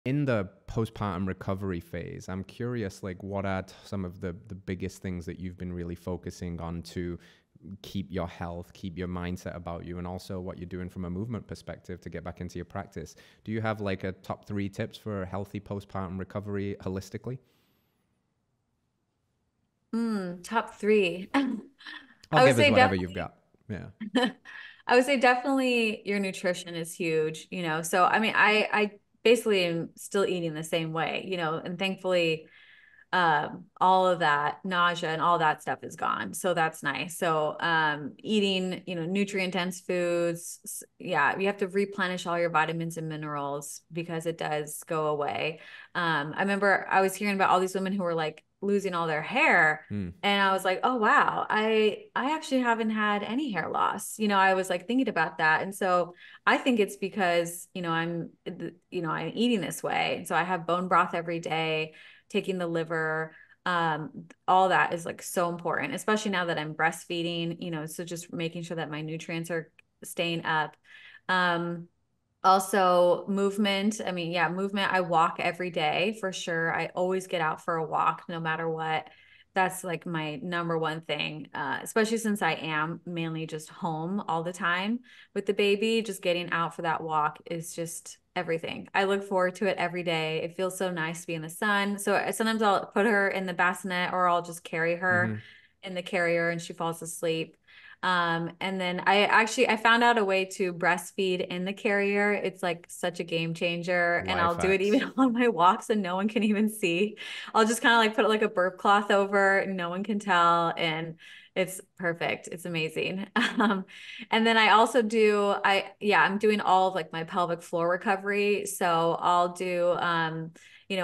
In the postpartum recovery phase, I'm curious, like, what are some of the biggest things that you've been really focusing on to keep your health, keep your mindset about you, and also what you're doing from a movement perspective to get back into your practice? Do you have like a top 3 tips for healthy postpartum recovery holistically? Top three. I'll I would give us say whatever you've definitely, got. Yeah. I would say definitely your nutrition is huge, So I mean, I basically am still eating the same way, and thankfully, all of that nausea and all that stuff is gone. So that's nice. So eating, nutrient dense foods, yeah, you have to replenish all your vitamins and minerals because it does go away. I remember I was hearing about all these women who were like losing all their hair. Hmm. And I was like, oh wow, I actually haven't had any hair loss. I was like thinking about that. And so I think it's because, I'm eating this way. And so I have bone broth every day, taking the liver, all that is like so important, especially now that I'm breastfeeding, so just making sure that my nutrients are staying up. Um, Also movement. I mean, yeah, movement. I walk every day for sure. I always get out for a walk no matter what. That's like my number one thing, especially since I am mainly just home all the time with the baby. Just getting out for that walk is just everything. I look forward to it every day. It feels so nice to be in the sun. So sometimes I'll put her in the bassinet or I'll just carry her Mm-hmm. in the carrier and she falls asleep. And then I found out a way to breastfeed in the carrier. It's like such a game changer. And I'll Life do it hacks. even on my walks and no one can even see. I'll just kind of like put like a burp cloth over, and no one can tell. And it's perfect. It's amazing. And then I also I'm doing all of like my pelvic floor recovery. So I'll do,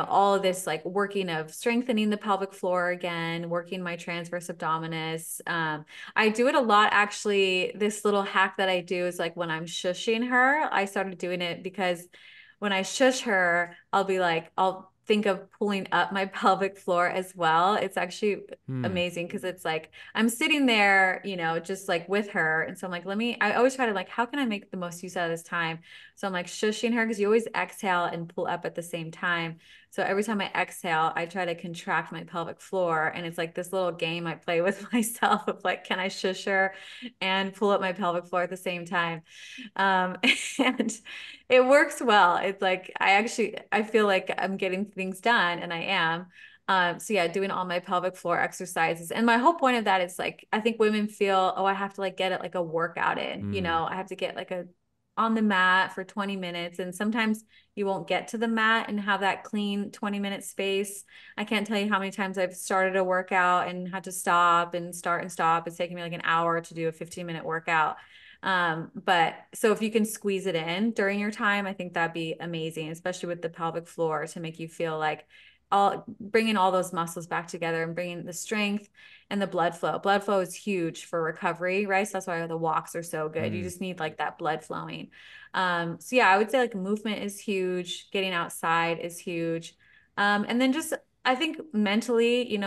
all of this like working of strengthening the pelvic floor again, working my transverse abdominis. I do it a lot actually. This little hack that I do is like when I'm shushing her, I started doing it because when I shush her, I'll think of pulling up my pelvic floor as well. It's actually Hmm. amazing because it's like I'm sitting there, just like with her. And so I'm like, I always try to like, how can I make the most use out of this time? So I'm like shushing her because you always exhale and pull up at the same time. So every time I exhale, I try to contract my pelvic floor. And it's like this little game I play with myself of like, can I shush her and pull up my pelvic floor at the same time? Um, and it works well. It's like I feel like I'm getting things done and I am. So yeah, doing all my pelvic floor exercises. And my whole point of that is like, I think women feel, oh, I have to like get it like a workout in, Hmm. I have to get like a on the mat for 20 minutes. And sometimes you won't get to the mat and have that clean 20-minute space. I can't tell you how many times I've started a workout and had to stop and start and stop. It's taking me like an hour to do a 15-minute workout. But so if you can squeeze it in during your time, I think that'd be amazing, especially with the pelvic floor to make you feel like all bringing all those muscles back together and bringing the strength and the blood flow. Blood flow is huge for recovery, right? So that's why the walks are so good. You Hmm. just need like that blood flowing. So yeah, I would say like movement is huge. Getting outside is huge. And then just, I think mentally,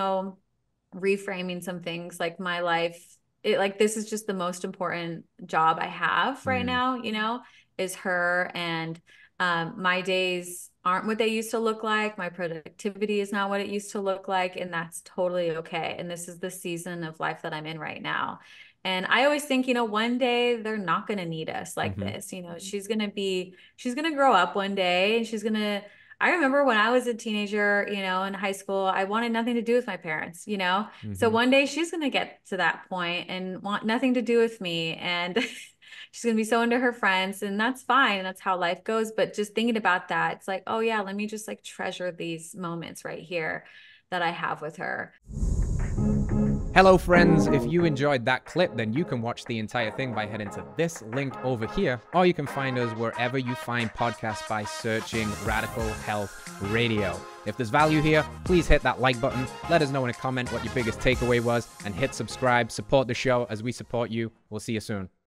reframing some things like my life, like this is just the most important job I have right Hmm. now, is her. And my days aren't what they used to look like. My productivity is not what it used to look like. And that's totally okay. And this is the season of life that I'm in right now. And I always think, one day they're not going to need us like Mm-hmm. this. She's going to grow up one day and I remember when I was a teenager, in high school, I wanted nothing to do with my parents, So Mm-hmm. one day she's going to get to that point and want nothing to do with me. And she's going to be so into her friends, and that's fine. And that's how life goes. But just thinking about that, it's like, oh, yeah, let me just like treasure these moments right here that I have with her. Hello, friends. If you enjoyed that clip, then you can watch the entire thing by heading to this link over here, or you can find us wherever you find podcasts by searching Radical Health Radio. If there's value here, please hit that like button. Let us know in a comment what your biggest takeaway was, and hit subscribe. Support the show as we support you. We'll see you soon.